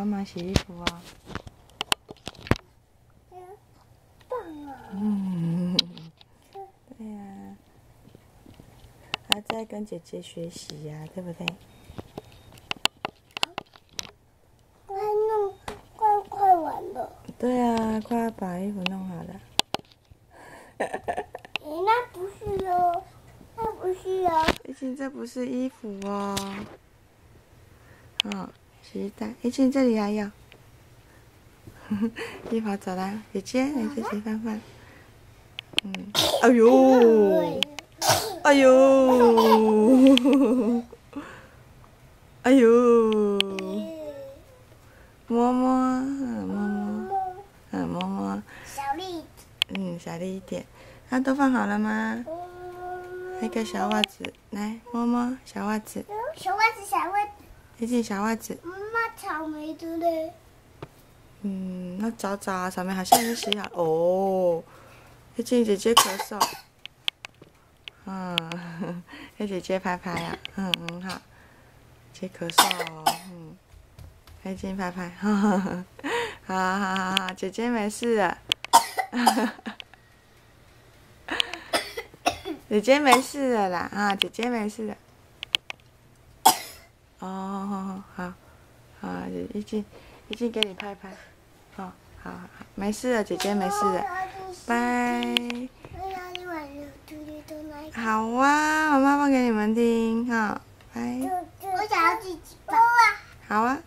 帮忙洗衣服哦。棒啊！对呀、还在跟姐姐学习呀、对不对？快完了。对啊，快要把衣服弄好了。那不是哦，那不是哦。一静，这不是衣服哦。洗衣袋。一静，这里还有。衣服走啦，姐姐，你自己翻翻。哎呦，哎呦，哎呦，摸摸，摸摸，摸摸。小栗子。小力一点。它都放好了吗？那个小袜子，来摸摸小袜子。小袜子，小袜子。一件小袜子。妈妈草莓的嘞。那找找啊，草莓好像已经洗好哦。一件姐姐咳嗽。给姐姐拍拍啊。很好。姐咳嗽哦。一件拍拍。好，姐姐没事了。姐姐没事了啦，姐姐没事了。好，一静给你拍拍。好，没事了，姐姐没事了，拜。好啊，我妈妈给你们听，拜。我想要自己抱。好啊。